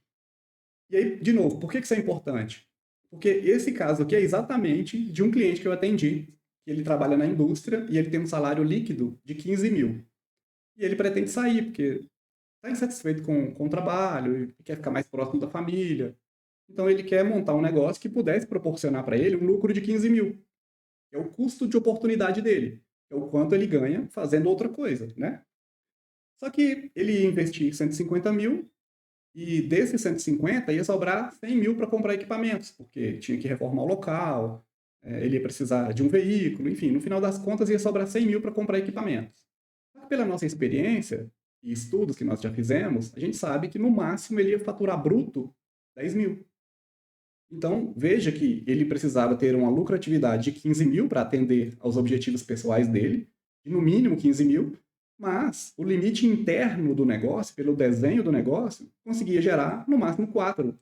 E aí, de novo, por que isso é importante? Porque esse caso aqui é exatamente de um cliente que eu atendi, que ele trabalha na indústria e ele tem um salário líquido de 15 mil. E ele pretende sair, porque está insatisfeito com o trabalho, e quer ficar mais próximo da família. Então ele quer montar um negócio que pudesse proporcionar para ele um lucro de 15 mil. É o custo de oportunidade dele. É o quanto ele ganha fazendo outra coisa, né? Só que ele ia investir 150 mil e desses 150 ia sobrar 100 mil para comprar equipamentos, porque tinha que reformar o local, ele ia precisar de um veículo, enfim, no final das contas ia sobrar 100 mil para comprar equipamentos. Só que pela nossa experiência e estudos que nós já fizemos, a gente sabe que no máximo ele ia faturar bruto 10 mil. Então, veja que ele precisava ter uma lucratividade de 15 mil para atender aos objetivos pessoais dele, de no mínimo 15 mil, mas o limite interno do negócio, pelo desenho do negócio, conseguia gerar no máximo 4.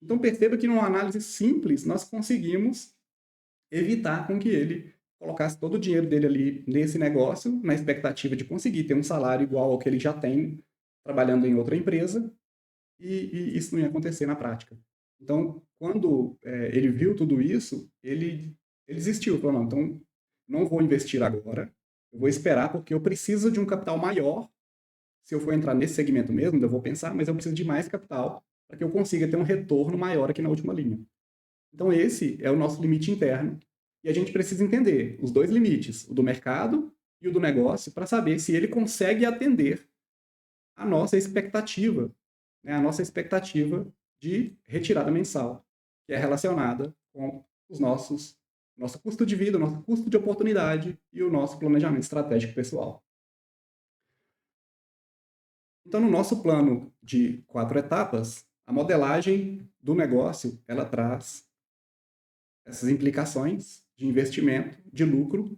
Então, perceba que numa análise simples, nós conseguimos evitar com que ele colocasse todo o dinheiro dele ali nesse negócio, na expectativa de conseguir ter um salário igual ao que ele já tem trabalhando em outra empresa, e isso não ia acontecer na prática. Então, quando ele viu tudo isso, ele desistiu. Falou, não, então não vou investir agora, eu vou esperar porque eu preciso de um capital maior. Se eu for entrar nesse segmento mesmo, ainda vou pensar, mas eu preciso de mais capital para que eu consiga ter um retorno maior aqui na última linha. Então, esse é o nosso limite interno. E a gente precisa entender os dois limites, o do mercado e o do negócio, para saber se ele consegue atender a nossa expectativa, né, a nossa expectativa de retirada mensal, que é relacionada com os nosso custo de vida, o nosso custo de oportunidade e o nosso planejamento estratégico pessoal. Então, no nosso plano de 4 etapas, a modelagem do negócio, ela traz essas implicações de investimento, de lucro,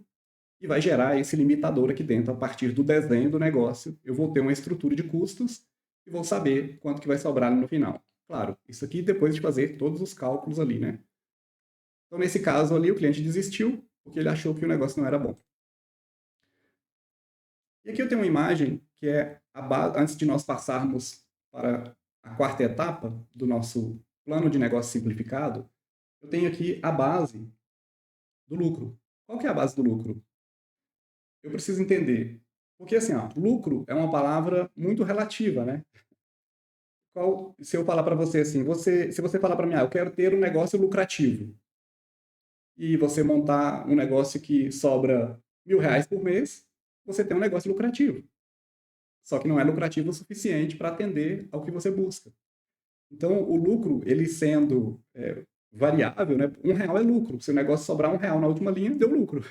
e vai gerar esse limitador aqui dentro. A partir do desenho do negócio, eu vou ter uma estrutura de custos e vou saber quanto que vai sobrar no final. Claro, isso aqui depois de fazer todos os cálculos ali, né? Então, nesse caso ali, o cliente desistiu porque ele achou que o negócio não era bom. E aqui eu tenho uma imagem que é a base, antes de nós passarmos para a quarta etapa do nosso plano de negócio simplificado, eu tenho aqui a base do lucro. Qual que é a base do lucro? Eu preciso entender. Porque, assim, ó, lucro é uma palavra muito relativa, né? Se eu falar para você assim, se você falar para mim, eu quero ter um negócio lucrativo, e você montar um negócio que sobra R$ 1.000 por mês, você tem um negócio lucrativo. Só que não é lucrativo o suficiente para atender ao que você busca. Então, o lucro, ele sendo variável, né? R$ 1 é lucro. Se o negócio sobrar R$ 1 na última linha, deu lucro.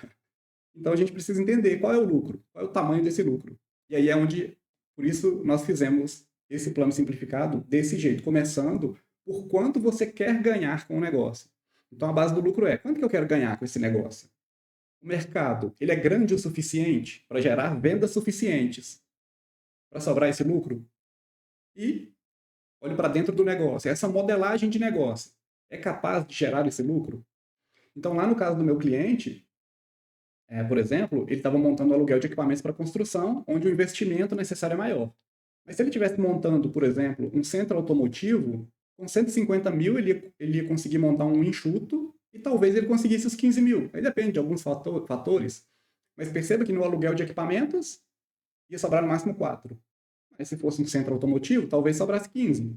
Então, a gente precisa entender qual é o lucro, qual é o tamanho desse lucro. E aí é onde, por isso, nós fizemos esse plano simplificado desse jeito, começando por quanto você quer ganhar com o negócio. Então, a base do lucro é quanto que eu quero ganhar com esse negócio? O mercado, ele é grande o suficiente para gerar vendas suficientes para sobrar esse lucro? E olho para dentro do negócio. Essa modelagem de negócio é capaz de gerar esse lucro? Então, lá no caso do meu cliente, por exemplo, ele estava montando um aluguel de equipamentos para construção, onde o investimento necessário é maior. Mas se ele estivesse montando, por exemplo, um centro automotivo, com 150 mil ele ia conseguir montar um enxuto e talvez ele conseguisse os 15 mil. Aí depende de alguns fatores. Mas perceba que no aluguel de equipamentos ia sobrar no máximo 4. Mas se fosse um centro automotivo, talvez sobrasse 15.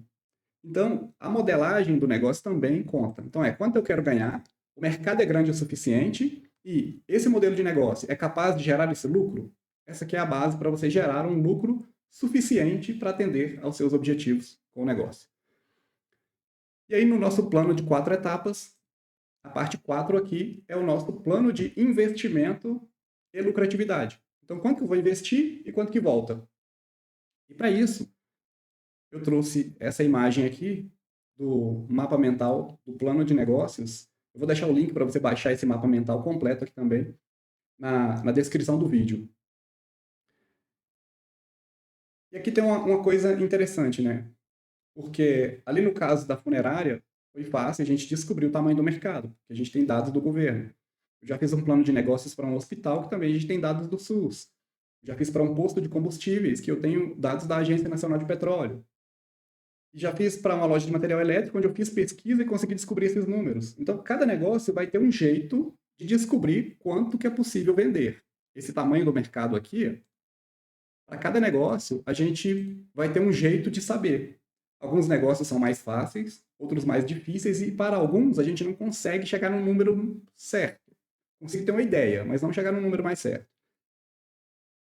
Então, a modelagem do negócio também conta. Então, quanto eu quero ganhar, o mercado é grande o suficiente e esse modelo de negócio é capaz de gerar esse lucro? Essa aqui é a base para você gerar um lucro suficiente para atender aos seus objetivos com o negócio. E aí, no nosso plano de 4 etapas, a parte 4 aqui é o nosso plano de investimento e lucratividade. Então, quanto que eu vou investir e quanto que volta? E para isso, eu trouxe essa imagem aqui do mapa mental do plano de negócios. Eu vou deixar o link para você baixar esse mapa mental completo aqui também na descrição do vídeo. E aqui tem uma coisa interessante, né? Porque ali no caso da funerária, foi fácil a gente descobrir o tamanho do mercado, porque a gente tem dados do governo. Eu já fiz um plano de negócios para um hospital, que também a gente tem dados do SUS. Já fiz para um posto de combustíveis, que eu tenho dados da Agência Nacional de Petróleo. E já fiz para uma loja de material elétrico, onde eu fiz pesquisa e consegui descobrir esses números. Então, cada negócio vai ter um jeito de descobrir quanto que é possível vender. Esse tamanho do mercado aqui, para cada negócio, a gente vai ter um jeito de saber. Alguns negócios são mais fáceis, outros mais difíceis, e para alguns a gente não consegue chegar num número certo. Consigo ter uma ideia, mas não chegar num número mais certo.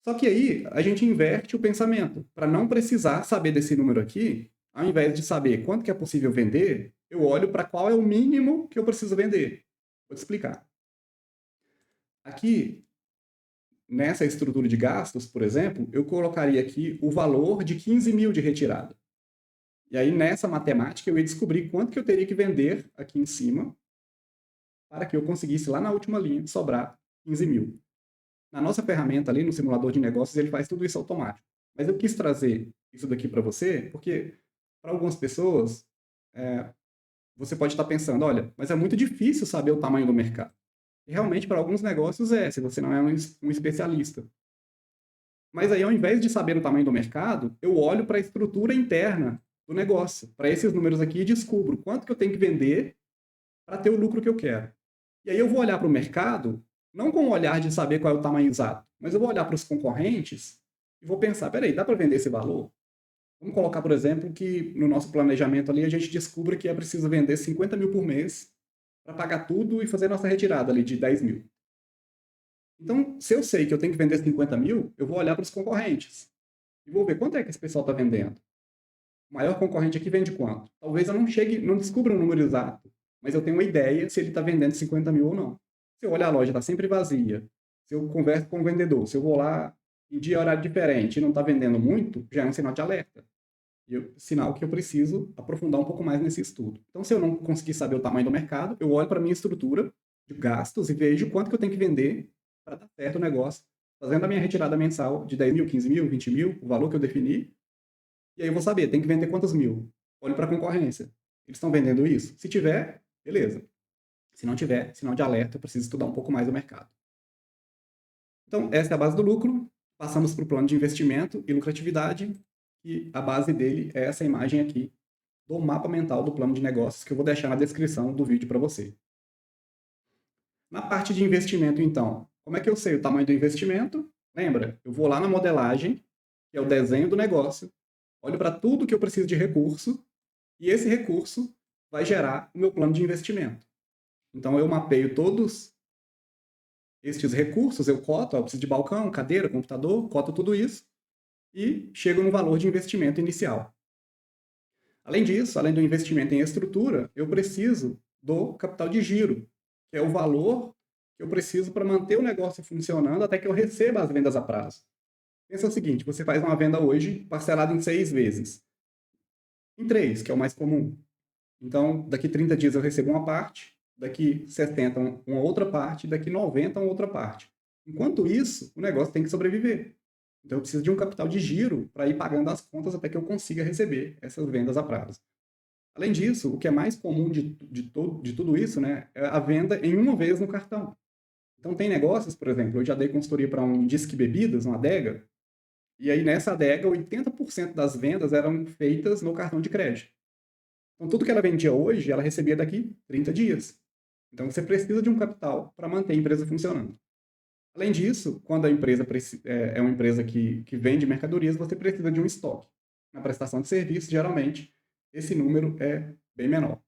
Só que aí a gente inverte o pensamento. Para não precisar saber desse número aqui, ao invés de saber quanto que é possível vender, eu olho para qual é o mínimo que eu preciso vender. Vou te explicar. Aqui, nessa estrutura de gastos, por exemplo, eu colocaria aqui o valor de 15 mil de retirada. E aí, nessa matemática, eu ia descobrir quanto que eu teria que vender aqui em cima para que eu conseguisse, lá na última linha, sobrar 15 mil. Na nossa ferramenta ali, no simulador de negócios, ele faz tudo isso automático. Mas eu quis trazer isso daqui para você, porque para algumas pessoas, você pode estar pensando, olha, mas é muito difícil saber o tamanho do mercado. E realmente, para alguns negócios se você não é um especialista. Mas aí, ao invés de saber o tamanho do mercado, eu olho para a estrutura interna do negócio, para esses números aqui, e descubro quanto que eu tenho que vender para ter o lucro que eu quero. E aí eu vou olhar para o mercado, não com o olhar de saber qual é o tamanho exato, mas eu vou olhar para os concorrentes e vou pensar, peraí, dá para vender esse valor? Vamos colocar, por exemplo, que no nosso planejamento ali a gente descubra que é preciso vender 50 mil por mês para pagar tudo e fazer a nossa retirada ali de 10 mil. Então, se eu sei que eu tenho que vender 50 mil, eu vou olhar para os concorrentes e vou ver quanto é que esse pessoal está vendendo. O maior concorrente aqui vende quanto? Talvez eu não descubra um número exato, mas eu tenho uma ideia se ele está vendendo 50 mil ou não. Se eu olhar a loja, está sempre vazia. Se eu converso com o vendedor, se eu vou lá em dia e horário diferente e não está vendendo muito, já é um sinal de alerta. Sinal que eu preciso aprofundar um pouco mais nesse estudo. Então, se eu não conseguir saber o tamanho do mercado, eu olho para a minha estrutura de gastos e vejo quanto que eu tenho que vender para dar certo o negócio, fazendo a minha retirada mensal de 10 mil, 15 mil, 20 mil, o valor que eu defini, e aí eu vou saber, tem que vender quantos mil? Olho para a concorrência. Eles estão vendendo isso? Se tiver, beleza. Se não tiver, sinal de alerta, eu preciso estudar um pouco mais o mercado. Então, essa é a base do lucro. Passamos para o plano de investimento e lucratividade, e a base dele é essa imagem aqui do mapa mental do plano de negócios, que eu vou deixar na descrição do vídeo para você. Na parte de investimento, então, como é que eu sei o tamanho do investimento? Lembra, eu vou lá na modelagem, que é o desenho do negócio, olho para tudo que eu preciso de recurso, e esse recurso vai gerar o meu plano de investimento. Então, eu mapeio todos estes recursos, eu coto, eu preciso de balcão, cadeira, computador, coto tudo isso, e chego no valor de investimento inicial. Além disso, além do investimento em estrutura, eu preciso do capital de giro, que é o valor que eu preciso para manter o negócio funcionando até que eu receba as vendas a prazo. Pensa o seguinte, você faz uma venda hoje parcelada em 6 vezes. Em 3, que é o mais comum. Então, daqui 30 dias eu recebo uma parte, daqui 60 uma outra parte, daqui 90 uma outra parte. Enquanto isso, o negócio tem que sobreviver. Então eu preciso de um capital de giro para ir pagando as contas até que eu consiga receber essas vendas a prazo. Além disso, o que é mais comum de tudo isso, né, é a venda em uma vez no cartão. Então tem negócios, por exemplo, eu já dei consultoria para um Disque Bebidas, uma adega, e aí nessa adega 80% das vendas eram feitas no cartão de crédito. Então tudo que ela vendia hoje, ela recebia daqui 30 dias. Então você precisa de um capital para manter a empresa funcionando. Além disso, quando a empresa é uma empresa que vende mercadorias, você precisa de um estoque. Na prestação de serviço, geralmente, esse número é bem menor.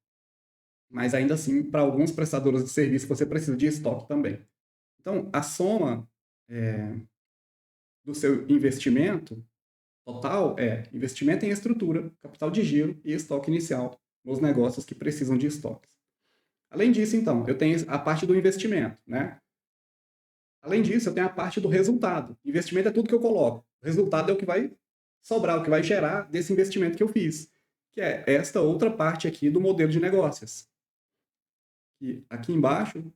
Mas ainda assim, para alguns prestadores de serviço, você precisa de estoque também. Então, a soma do seu investimento total é investimento em estrutura, capital de giro e estoque inicial nos negócios que precisam de estoques. Além disso, então, eu tenho a parte do investimento, né? Além disso, eu tenho a parte do resultado. Investimento é tudo que eu coloco. O resultado é o que vai sobrar, o que vai gerar desse investimento que eu fiz, que é esta outra parte aqui do modelo de negócios. E aqui embaixo,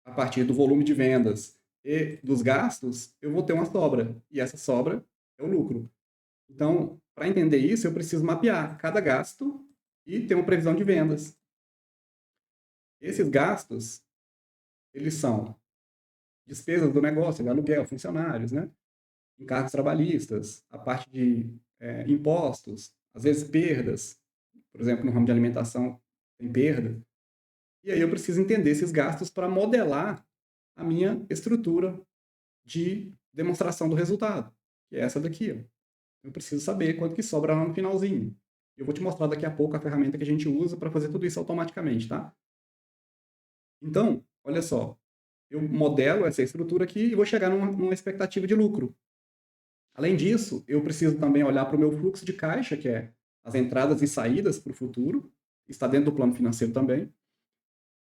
a partir do volume de vendas e dos gastos, eu vou ter uma sobra. E essa sobra é o lucro. Então, para entender isso, eu preciso mapear cada gasto e ter uma previsão de vendas. Esses gastos, eles são despesas do negócio, aluguel, funcionários, né? Encargos trabalhistas, a parte de impostos, às vezes perdas, por exemplo, no ramo de alimentação tem perda. E aí eu preciso entender esses gastos para modelar a minha estrutura de demonstração do resultado, que é essa daqui. Ó. Eu preciso saber quanto que sobra lá no finalzinho. Eu vou te mostrar daqui a pouco a ferramenta que a gente usa para fazer tudo isso automaticamente, tá? Então, olha só, eu modelo essa estrutura aqui e vou chegar numa expectativa de lucro. Além disso, eu preciso também olhar para o meu fluxo de caixa, que é as entradas e saídas para o futuro, está dentro do plano financeiro também.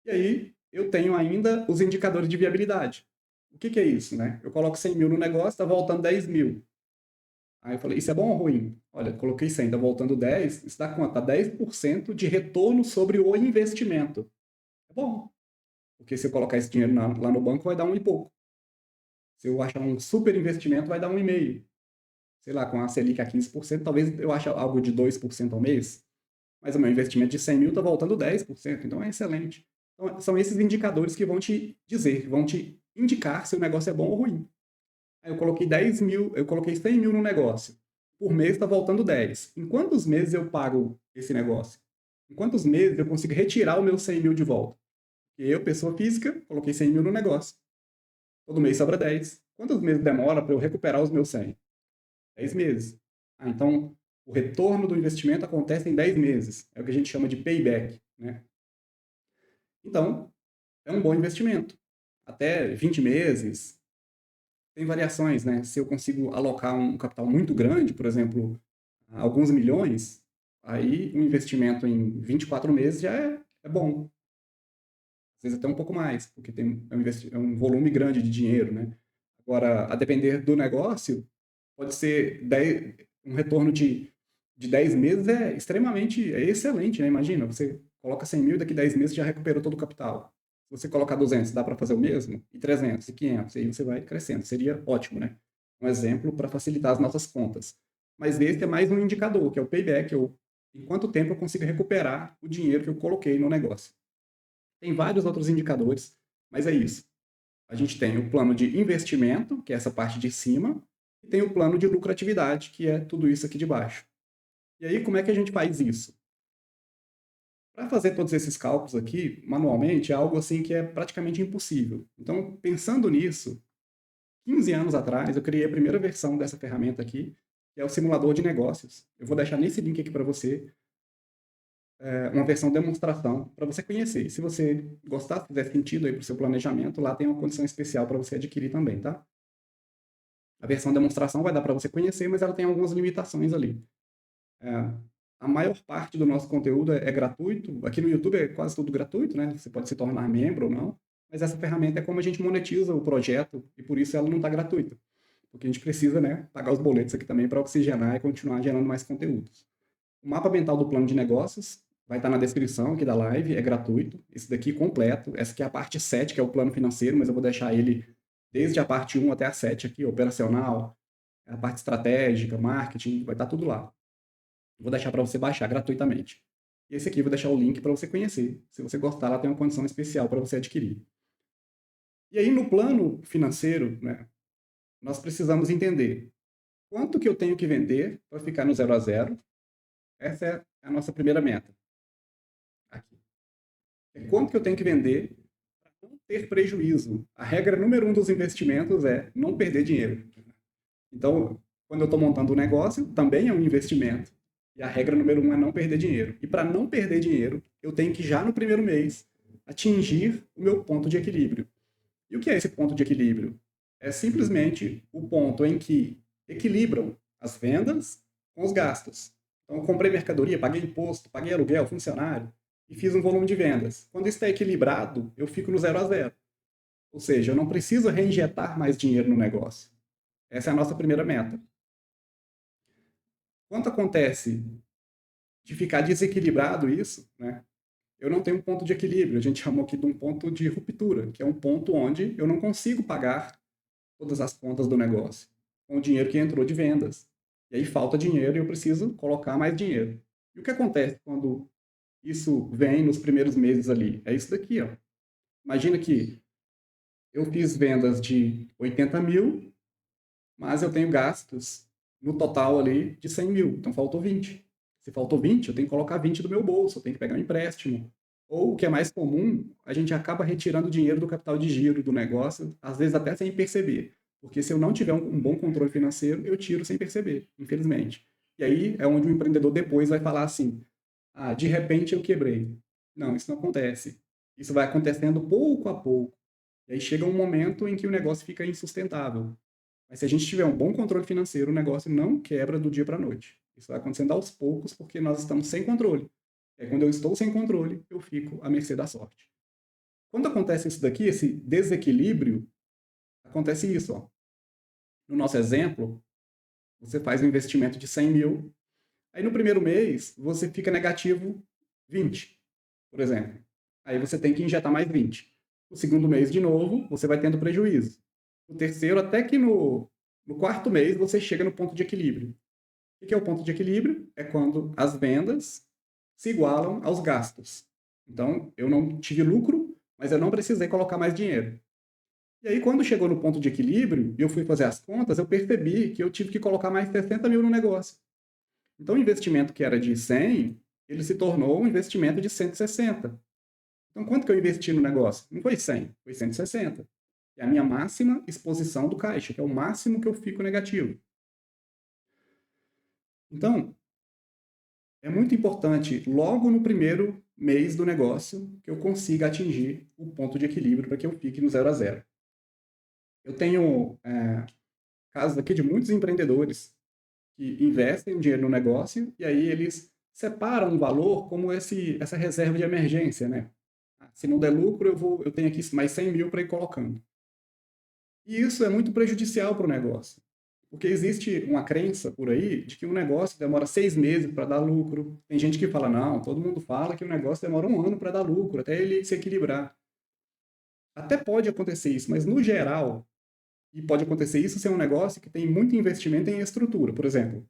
E aí, eu tenho ainda os indicadores de viabilidade. O que é isso, né? Eu coloco 100 mil no negócio, está voltando 10 mil. Aí eu falei, isso é bom ou ruim? Olha, coloquei 100, está voltando 10, isso dá quanto? Dá 10% de retorno sobre o investimento. É bom, porque se eu colocar esse dinheiro lá no banco, vai dar um e pouco. Se eu achar um super investimento, vai dar 1,5. Sei lá, com a Selic a 15%, talvez eu ache algo de 2% ao mês. Mas o meu investimento de 100 mil está voltando 10%, então é excelente. Então, são esses indicadores que vão te dizer, que vão te indicar se o negócio é bom ou ruim. Aí eu coloquei 10 mil, eu coloquei 100 mil no negócio. Por mês está voltando 10. Em quantos meses eu pago esse negócio? Em quantos meses eu consigo retirar o meu 100 mil de volta? Porque eu, pessoa física, coloquei 100 mil no negócio. Todo mês sobra 10. Quantos meses demora para eu recuperar os meus 100? 10 meses. Então, o retorno do investimento acontece em 10 meses. É o que a gente chama de payback. Né? Então, é um bom investimento. Até 20 meses. Tem variações, né? Se eu consigo alocar um capital muito grande, por exemplo, alguns milhões, aí um investimento em 24 meses já é bom. Às vezes até um pouco mais, porque é um volume grande de dinheiro, né? Agora, a depender do negócio, pode ser um retorno de 10 meses é extremamente, é excelente, né? Imagina, você coloca 100 mil e daqui 10 meses já recuperou todo o capital. Se você colocar 200, dá para fazer o mesmo? E 300, e 500, e aí você vai crescendo. Seria ótimo, né? Um exemplo para facilitar as nossas contas. Mas esse é mais um indicador, que é o payback, em quanto tempo eu consigo recuperar o dinheiro que eu coloquei no negócio. Tem vários outros indicadores, mas é isso. A gente tem o plano de investimento, que é essa parte de cima, e tem o plano de lucratividade, que é tudo isso aqui de baixo. E aí, como é que a gente faz isso? Para fazer todos esses cálculos aqui, manualmente, é algo assim que é praticamente impossível. Então, pensando nisso, 15 anos atrás, eu criei a primeira versão dessa ferramenta aqui, que é o simulador de negócios. Eu vou deixar nesse link aqui para você, uma versão demonstração para você conhecer. E se você gostar, se fizer sentido aí para o seu planejamento, lá tem uma condição especial para você adquirir também, tá? A versão demonstração vai dar para você conhecer, mas ela tem algumas limitações ali. A maior parte do nosso conteúdo é gratuito. Aqui no YouTube é quase tudo gratuito, né? Você pode se tornar membro ou não. Mas essa ferramenta é como a gente monetiza o projeto e por isso ela não está gratuita. Porque a gente precisa, né, pagar os boletos aqui também para oxigenar e continuar gerando mais conteúdos. O mapa mental do plano de negócios vai estar na descrição aqui da live, é gratuito. Esse daqui completo. Essa aqui é a parte 7, que é o plano financeiro, mas eu vou deixar ele desde a parte 1 até a 7 aqui, operacional, a parte estratégica, marketing, vai estar tudo lá. Vou deixar para você baixar gratuitamente. E esse aqui eu vou deixar o link para você conhecer. Se você gostar, lá tem uma condição especial para você adquirir. E aí, no plano financeiro, né, nós precisamos entender quanto que eu tenho que vender para ficar no 0 a 0. Essa é a nossa primeira meta. Aqui. É quanto que eu tenho que vender para não ter prejuízo. A regra número 1 dos investimentos é não perder dinheiro. Então, quando eu estou montando um negócio, também é um investimento. E a regra número 1 é não perder dinheiro. E para não perder dinheiro, eu tenho que já no primeiro mês atingir o meu ponto de equilíbrio. E o que é esse ponto de equilíbrio? É simplesmente o ponto em que equilibram as vendas com os gastos. Então, eu comprei mercadoria, paguei imposto, paguei aluguel, funcionário e fiz um volume de vendas. Quando isso está equilibrado, eu fico no 0 a 0. Ou seja, eu não preciso reinjetar mais dinheiro no negócio. Essa é a nossa primeira meta. Quando acontece de ficar desequilibrado isso, né, eu não tenho um ponto de equilíbrio. A gente chamou aqui de um ponto de ruptura, que é um ponto onde eu não consigo pagar todas as contas do negócio com o dinheiro que entrou de vendas. E aí falta dinheiro e eu preciso colocar mais dinheiro. E o que acontece quando isso vem nos primeiros meses ali? É isso daqui, ó. Imagina que eu fiz vendas de 80 mil, mas eu tenho gastos no total ali de 100 mil. Então faltou 20. Se faltou 20, eu tenho que colocar 20 do meu bolso, eu tenho que pegar um empréstimo. Ou, o que é mais comum, a gente acaba retirando dinheiro do capital de giro do negócio, às vezes até sem perceber. Porque se eu não tiver um bom controle financeiro, eu tiro sem perceber, infelizmente. E aí é onde o empreendedor depois vai falar assim: ah, de repente eu quebrei. Não, isso não acontece. Isso vai acontecendo pouco a pouco. E aí chega um momento em que o negócio fica insustentável. Mas se a gente tiver um bom controle financeiro, o negócio não quebra do dia para a noite. Isso vai acontecendo aos poucos, porque nós estamos sem controle. É quando eu estou sem controle, eu fico à mercê da sorte. Quando acontece isso daqui, esse desequilíbrio, acontece isso. Ó. No nosso exemplo, você faz um investimento de 100 mil, aí no primeiro mês você fica negativo 20, por exemplo. Aí você tem que injetar mais 20. No segundo mês, de novo, você vai tendo prejuízo. No terceiro, até que no quarto mês, você chega no ponto de equilíbrio. O que é o ponto de equilíbrio? É quando as vendas se igualam aos gastos. Então, eu não tive lucro, mas eu não precisei colocar mais dinheiro. E aí, quando chegou no ponto de equilíbrio e eu fui fazer as contas, eu percebi que eu tive que colocar mais 60 mil no negócio. Então, o investimento que era de 100, ele se tornou um investimento de 160. Então, quanto que eu investi no negócio? Não foi 100, foi 160. É a minha máxima exposição do caixa, que é o máximo que eu fico negativo. Então, é muito importante, logo no primeiro mês do negócio, que eu consiga atingir o ponto de equilíbrio para que eu fique no 0 a 0. Eu tenho casos aqui de muitos empreendedores que investem dinheiro no negócio e aí eles separam um valor como essa reserva de emergência, né? Se não der lucro, eu tenho aqui mais 100 mil para ir colocando. E isso é muito prejudicial para o negócio. Porque existe uma crença por aí de que um negócio demora 6 meses para dar lucro. Tem gente que fala, não, todo mundo fala que o negócio demora 1 ano para dar lucro, até ele se equilibrar. Até pode acontecer isso, mas no geral, e pode acontecer isso se é um negócio que tem muito investimento em estrutura. Por exemplo,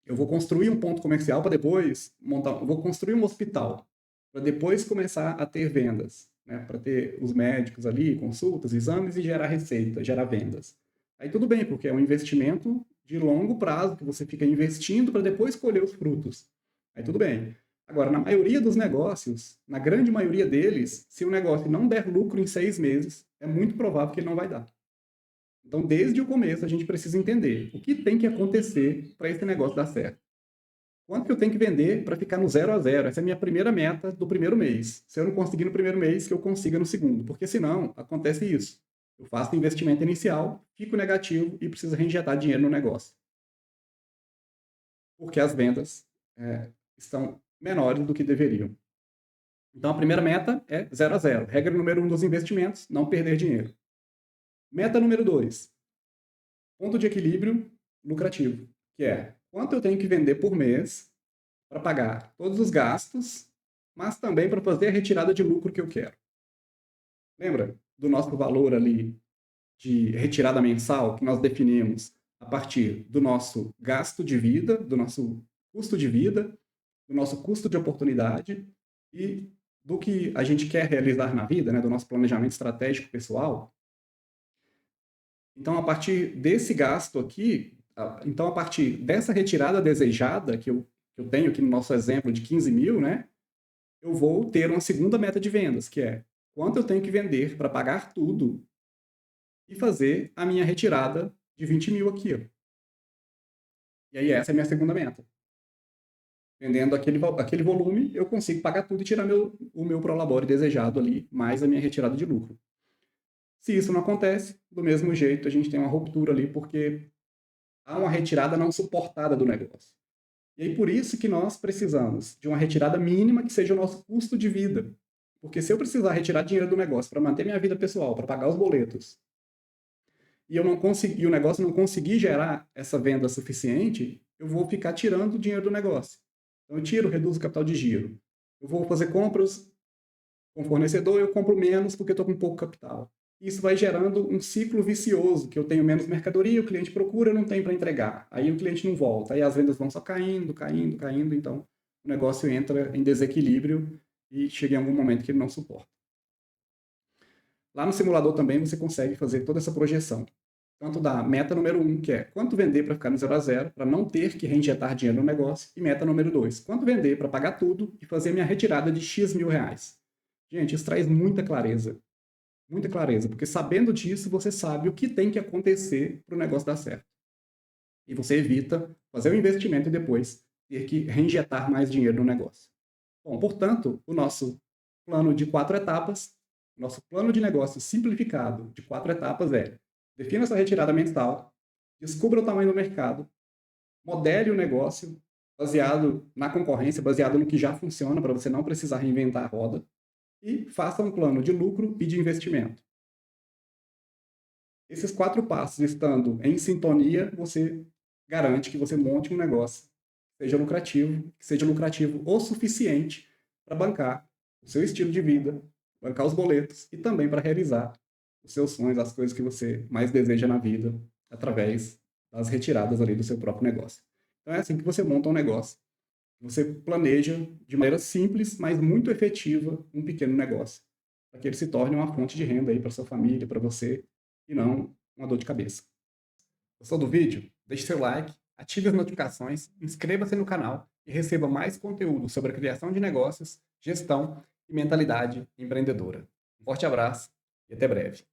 eu vou construir um ponto comercial para depois vou construir um hospital, para depois começar a ter vendas, né? Para ter os médicos ali, consultas, exames e gerar receita, gerar vendas. Aí tudo bem, porque é um investimento de longo prazo que você fica investindo para depois colher os frutos. Aí tudo bem. Agora, na maioria dos negócios, na grande maioria deles, se o negócio não der lucro em 6 meses, é muito provável que ele não vai dar. Então, desde o começo, a gente precisa entender o que tem que acontecer para esse negócio dar certo. Quanto que eu tenho que vender para ficar no 0 a 0? Essa é a minha primeira meta do primeiro mês. Se eu não conseguir no primeiro mês, que eu consiga no segundo. Porque senão, acontece isso. Eu faço o investimento inicial, fico negativo e preciso reinjetar dinheiro no negócio. Porque as vendas estão menores do que deveriam. Então, a primeira meta é 0 a 0. Regra número 1 dos investimentos, não perder dinheiro. Meta número 2, ponto de equilíbrio lucrativo, que é quanto eu tenho que vender por mês para pagar todos os gastos mas também para fazer a retirada de lucro que eu quero. Lembra do nosso valor ali de retirada mensal que nós definimos a partir do nosso gasto de vida, do nosso custo de vida, do nosso custo de oportunidade e do que a gente quer realizar na vida, né, do nosso planejamento estratégico pessoal. Então, a partir desse gasto aqui, então, a partir dessa retirada desejada, que eu tenho aqui no nosso exemplo de 15 mil, né, eu vou ter uma segunda meta de vendas, que é quanto eu tenho que vender para pagar tudo e fazer a minha retirada de 20 mil aqui. Ó. E aí, essa é a minha segunda meta. Vendendo aquele volume, eu consigo pagar tudo e tirar o meu prolabore desejado ali, mais a minha retirada de lucro. Se isso não acontece, do mesmo jeito, a gente tem uma ruptura ali, porque há uma retirada não suportada do negócio. E aí, por isso que nós precisamos de uma retirada mínima que seja o nosso custo de vida. Porque se eu precisar retirar dinheiro do negócio para manter minha vida pessoal, para pagar os boletos, e eu não consegui, e o negócio não conseguir gerar essa venda suficiente, eu vou ficar tirando o dinheiro do negócio. Então eu tiro, reduzo o capital de giro. Eu vou fazer compras com fornecedor, eu compro menos porque estou com pouco capital. Isso vai gerando um ciclo vicioso, que eu tenho menos mercadoria, o cliente procura, eu não tenho para entregar. Aí o cliente não volta, aí as vendas vão só caindo, caindo, caindo, então o negócio entra em desequilíbrio e chega em algum momento que ele não suporta. Lá no simulador também você consegue fazer toda essa projeção. Tanto da meta número 1, que é quanto vender para ficar no 0 a 0, para não ter que reinjetar dinheiro no negócio, e meta número 2, quanto vender para pagar tudo e fazer minha retirada de X mil reais. Gente, isso traz muita clareza, porque sabendo disso, você sabe o que tem que acontecer para o negócio dar certo. E você evita fazer o investimento e depois ter que reinjetar mais dinheiro no negócio. Bom, portanto, o nosso plano de 4 etapas, nosso plano de negócio simplificado de 4 etapas é: defina essa retirada mensal, descubra o tamanho do mercado, modele o negócio baseado na concorrência, baseado no que já funciona, para você não precisar reinventar a roda, e faça um plano de lucro e de investimento. Esses 4 passos estando em sintonia, você garante que você monte um negócio que seja lucrativo o suficiente para bancar o seu estilo de vida, bancar os boletos e também para realizar os seus sonhos, as coisas que você mais deseja na vida, através das retiradas ali do seu próprio negócio. Então é assim que você monta um negócio. Você planeja de maneira simples, mas muito efetiva, um pequeno negócio, para que ele se torne uma fonte de renda aí para sua família, para você, e não uma dor de cabeça. Gostou do vídeo? Deixe seu like, ative as notificações, inscreva-se no canal e receba mais conteúdo sobre a criação de negócios, gestão e mentalidade empreendedora. Um forte abraço e até breve.